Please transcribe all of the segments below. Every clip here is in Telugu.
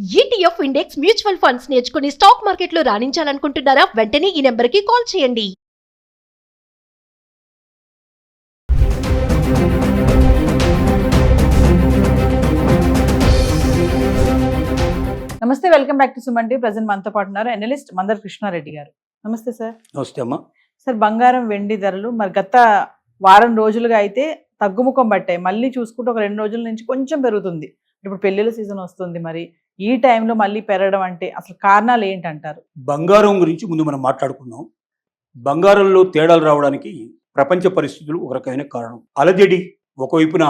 ఈటీఎఫ్ ఇండెక్స్ మ్యూచువల్ ఫండ్స్ నేర్చుకుని స్టాక్ మార్కెట్లో రాణించాలనుకుంటున్నారా? వెంటనే ఈ నెంబర్కి కాల్ చేయండి. నమస్తే, welcome back to Suman TV. Present మనతో పాటు ఉన్నారు అనలిస్ట్ మందర్ కృష్ణారెడ్డి గారు. నమస్తే సార్. నమస్తే అమ్మా. సార్, బంగారం వెండి ధరలు మరి గత వారం రోజులుగా అయితే తగ్గుముఖం పట్టాయి. మళ్ళీ చూసుకుంటే ఒక 2 రోజుల నుంచి కొంచెం పెరుగుతుంది. ఇప్పుడు పెళ్లిళ్ళ సీజన్ వస్తుంది. మరి ఈ టైంలో మళ్ళీ పెరగడం అంటే అసలు కారణాలు ఏంటంటారు? బంగారం గురించి ముందు మనం మాట్లాడుకుందాం. బంగారంలో తేడాలు రావడానికి ప్రపంచ పరిస్థితులు ఒక రకమైన కారణం. అలజడి, ఒకవైపున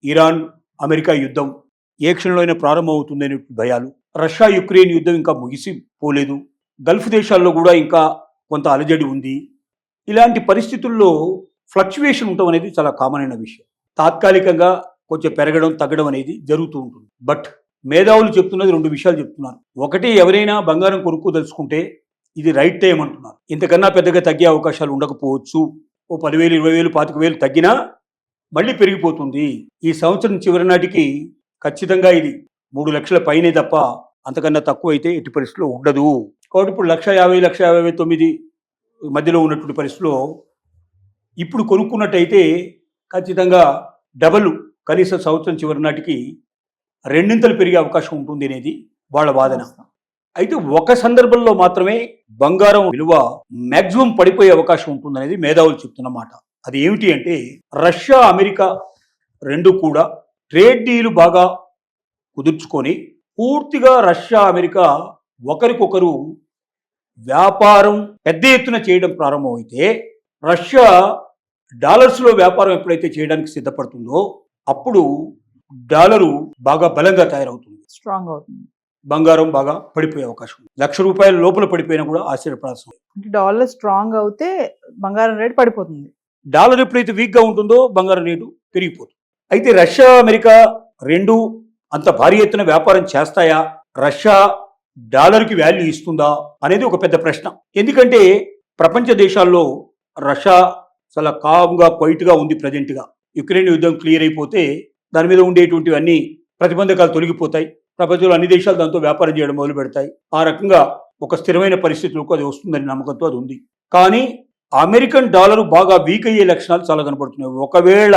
ఇరాన్ అమెరికా యుద్ధం ఏ క్షణంలో అయినా ప్రారంభం అవుతుందనే భయాలు, రష్యా యుక్రెయిన్ యుద్ధం ఇంకా ముగిసిపోలేదు, గల్ఫ్ దేశాల్లో కూడా ఇంకా కొంత అలజడి ఉంది. ఇలాంటి పరిస్థితుల్లో ఫ్లక్చువేషన్ ఉండటం అనేది చాలా కామన్ అయిన విషయం. తాత్కాలికంగా కొంచెం పెరగడం తగ్గడం అనేది జరుగుతూ ఉంటుంది. బట్ మేధావులు చెప్తున్నది 2 విషయాలు చెప్తున్నారు. ఒకటి, ఎవరైనా బంగారం కొనుక్కోదలుచుకుంటే ఇది రైట్ టైం అంటున్నారు. ఇంతకన్నా పెద్దగా తగ్గే అవకాశాలు ఉండకపోవచ్చు. ఓ 10,000, 20,000, 25,000 తగ్గినా మళ్ళీ పెరిగిపోతుంది. ఈ సంవత్సరం చివరి నాటికి ఖచ్చితంగా ఇది 3 లక్షల పైనే తప్ప అంతకన్నా తక్కువ అయితే ఎట్టి పరిస్థితిలో ఉండదు. కాబట్టి ఇప్పుడు 1,50,000, 1,59,000 మధ్యలో ఉన్నటువంటి పరిస్థితిలో ఇప్పుడు కొనుక్కున్నట్టయితే ఖచ్చితంగా డబల్, కనీసం సంవత్సరం చివరి నాటికి 2 పెరిగే అవకాశం ఉంటుంది అనేది వాళ్ళ వాదన. అయితే ఒక సందర్భంలో మాత్రమే బంగారం విలువ మ్యాక్సిమం పడిపోయే అవకాశం ఉంటుందనేది మేధావులు చెప్తున్న మాట. అది ఏమిటి అంటే, రష్యా అమెరికా 2 కూడా ట్రేడ్ డీలు బాగా కుదుర్చుకొని పూర్తిగా రష్యా అమెరికా ఒకరికొకరు వ్యాపారం పెద్ద ఎత్తున చేయడం ప్రారంభమైతే, రష్యా డాలర్స్లో వ్యాపారం ఎప్పుడైతే చేయడానికి సిద్ధపడుతుందో అప్పుడు డాలరు బాగా బలంగా తయారవుతుంది, స్ట్రాంగ్ అవుతుంది. బంగారం బాగా పడిపోయే అవకాశం ఉంది. ₹1,00,000 లోపల పడిపోయినా కూడా ఆశ్చర్యపడాల్సిన. అంటే డాలర్ స్ట్రాంగ్ అవుతే బంగారం రేట్ పడిపోతుంది. డాలర్ ఎప్పుడైతే వీక్గా ఉంటుందో బంగారం రేటు పెరిగిపోతుంది. అయితే రష్యా అమెరికా 2 అంత భారీ ఎత్తున వ్యాపారం చేస్తాయా, రష్యా డాలర్కి వాల్యూ ఇస్తుందా అనేది ఒక పెద్ద ప్రశ్న. ఎందుకంటే ప్రపంచ దేశాల్లో రష్యా చాలా కామ్గా క్వైట్గా ఉంది ప్రజెంట్గా. యుక్రెయిన్ యుద్ధం క్లియర్ అయిపోతే దాని మీద ఉండేటువంటివి అన్ని ప్రతిబంధకాలు తొలగిపోతాయి. ప్రపంచంలో అన్ని దేశాలు దాంతో వ్యాపారం చేయడం మొదలు పెడతాయి. ఆ రకంగా ఒక స్థిరమైన పరిస్థితులకు అది వస్తుందని నమ్మకంతో అది ఉంది. కానీ అమెరికన్ డాలర్ బాగా వీక్ అయ్యే లక్షణాలు చాలా కనపడుతున్నాయి. ఒకవేళ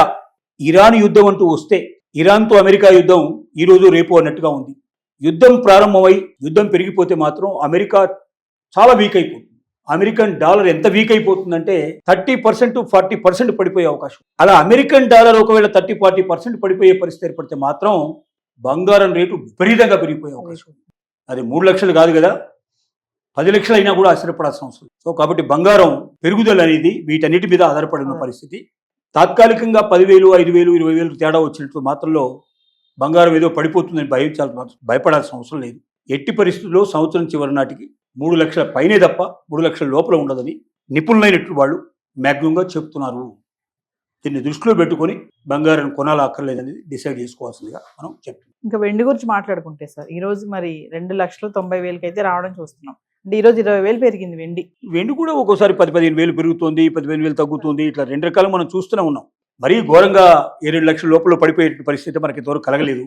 ఇరాన్ యుద్ధం అంటూ వస్తే, ఇరాన్తో అమెరికా యుద్ధం ఈరోజు రేపు అన్నట్టుగా ఉంది. యుద్ధం ప్రారంభమై యుద్ధం పెరిగిపోతే మాత్రం అమెరికా చాలా వీక్ అయిపోతుంది. అమెరికన్ డాలర్ ఎంత వీక్ అయిపోతుందంటే 30% 40% పడిపోయే అవకాశం. అలా అమెరికన్ డాలర్ ఒకవేళ 30-40% పడిపోయే పరిస్థితి ఏర్పడితే మాత్రం బంగారం రేటు విపరీతంగా పెరిగిపోయే అవకాశం. అది 3 లక్షలు కాదు కదా, 10 లక్షలు అయినా కూడా ఆశ్చర్యపడాల్సిన అవసరం. సో కాబట్టి బంగారం పెరుగుదల అనేది వీటన్నిటి మీద ఆధారపడిన పరిస్థితి. తాత్కాలికంగా 10,000, 5,000, 20,000 తేడా వచ్చినట్లు మాత్రంలో బంగారం ఏదో పడిపోతుందని భయపడాల్సిన అవసరం లేదు. ఎట్టి పరిస్థితుల్లో సంవత్సరం చివరి నాటికి 3 లక్షల పైనే తప్ప 3 లక్షల లోపల ఉండదని నిపుణులైనట్లు వాళ్ళు మ్యాక్సిమంగా చెప్తున్నారు. దీన్ని దృష్టిలో పెట్టుకొని బంగారం కొనాలా అక్కర్లేదనేది డిసైడ్ చేసుకోవాల్సిందిగా మనం చెప్తున్నాం. ఇంకా వెండి గురించి మాట్లాడుకుంటే సార్, ఈ రోజు మరి 2,90,000 అయితే రావడం చూస్తున్నాం. అంటే ఈ రోజు 20,000 పెరిగింది వెండి. వెండి కూడా ఒక్కోసారి 10-15,000 పెరుగుతుంది, 15,000 తగ్గుతుంది. ఇట్లా 2 రకాలు మనం చూస్తూనే ఉన్నాం. మరీ ఘోరంగా 7 లక్షల లోపల పడిపోయే పరిస్థితి మనకి ఇంతవరకు కలగలేదు.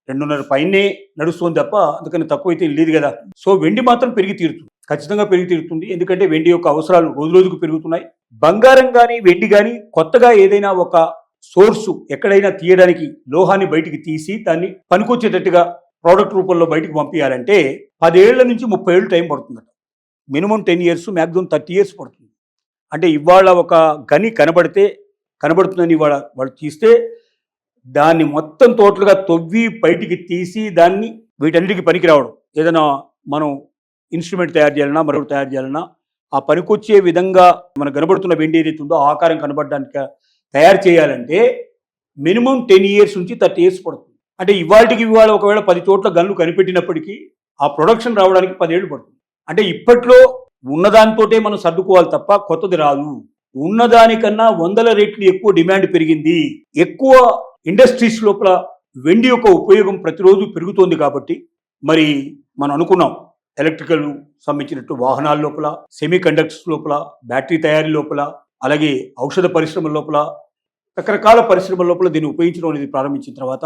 2.5 పైనే నడుస్తుంది తప్ప అందుకని తక్కువైతే లేదు కదా. సో వెండి మాత్రం పెరిగి తీరుతుంది, ఖచ్చితంగా పెరిగి తీరుతుంది. ఎందుకంటే వెండి యొక్క అవసరాలు రోజు రోజుకు పెరుగుతున్నాయి. బంగారం కానీ వెండి కానీ కొత్తగా ఏదైనా ఒక సోర్సు ఎక్కడైనా తీయడానికి, లోహాన్ని బయటికి తీసి దాన్ని పనికొచ్చేటట్టుగా ప్రోడక్ట్ రూపంలో బయటికి పంపించాలంటే 10 ఏళ్ల నుంచి 30 ఏళ్ళు టైం పడుతుందట. మినిమం 10 years, మ్యాక్సిమం 30 years పడుతుంది. అంటే ఇవాళ ఒక గని కనబడుతుందని వాళ్ళు తీస్తే దాన్ని మొత్తం టోటల్గా తవ్వి బయటికి తీసి దాన్ని వీటన్నిటికీ పనికి రావడం, ఏదైనా మనం ఇన్స్ట్రుమెంట్ తయారు చేయాలన్నా మరొకటి తయారు చేయాలన్నా ఆ పనికొచ్చే విధంగా మనకు కనబడుతున్న వెండి ఏదైతే ఉందో ఆకారం కనబడడానికి తయారు చేయాలంటే మినిమం 10 years నుంచి 30 years పడుతుంది. అంటే ఇవాళ ఒకవేళ 10 చోట్ల గన్లు కనిపెట్టినప్పటికీ ఆ ప్రొడక్షన్ రావడానికి 10 ఏళ్ళు పడుతుంది. అంటే ఇప్పట్లో ఉన్నదానితోటే మనం సర్దుకోవాలి తప్ప కొత్తది రాదు. ఉన్నదానికన్నా 100 రెట్లు ఎక్కువ డిమాండ్ పెరిగింది. ఎక్కువ ఇండస్ట్రీస్ లోపల వెండి యొక్క ఉపయోగం ప్రతిరోజు పెరుగుతోంది. కాబట్టి మరి మనం అనుకున్నాం, ఎలక్ట్రికల్ సంబంధించినట్టు వాహనాల లోపల, సెమీ కండక్టర్స్ లోపల, బ్యాటరీ తయారీ లోపల, అలాగే ఔషధ పరిశ్రమల లోపల, రకరకాల పరిశ్రమల లోపల దీన్ని ఉపయోగించడం అనేది ప్రారంభించిన తర్వాత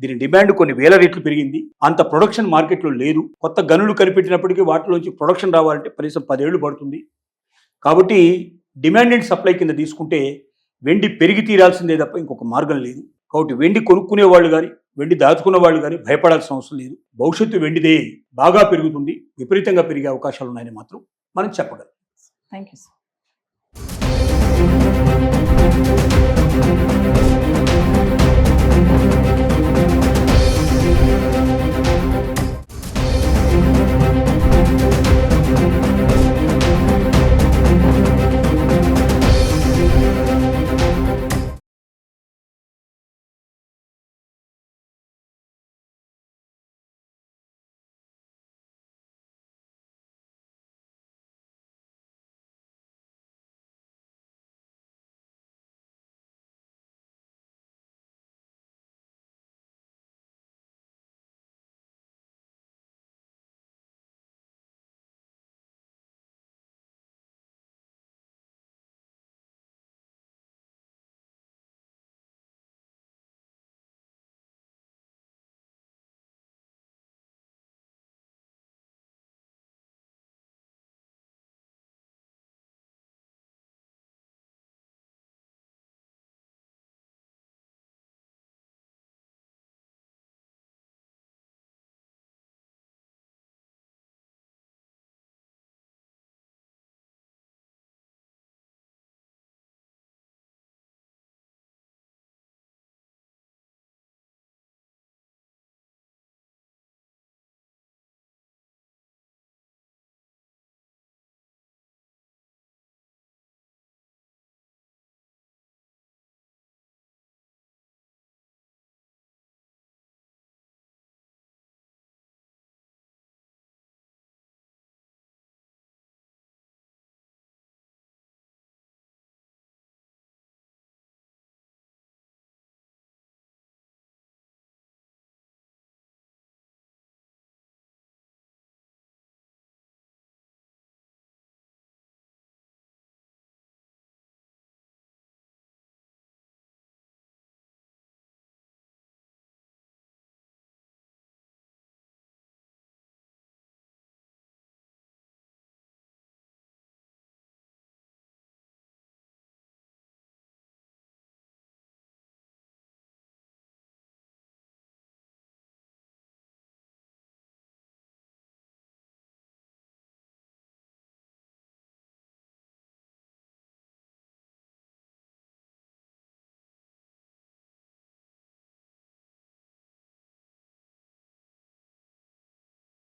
దీని డిమాండ్ కొన్ని వేల రెట్లు పెరిగింది. అంత ప్రొడక్షన్ మార్కెట్లో లేదు. కొత్త గనులు కనిపెట్టినప్పటికీ వాటిలోంచి ప్రొడక్షన్ రావాలంటే కనీసం 10 ఏళ్ళు పడుతుంది. కాబట్టి డిమాండ్ అండ్ సప్లై కింద తీసుకుంటే వెండి పెరిగి తీరాల్సిందే తప్ప ఇంకొక మార్గం లేదు. కాబట్టి వెండి కొనుక్కునే వాళ్ళు కానీ వెండి దాచుకున్న వాళ్ళు కానీ భయపడాల్సిన అవసరం లేదు. భవిష్యత్తు వెండిదే బాగా పెరుగుతుంది, విపరీతంగా పెరిగే అవకాశాలు ఉన్నాయని మాత్రం మనం చెప్పగలం. Thank you sir.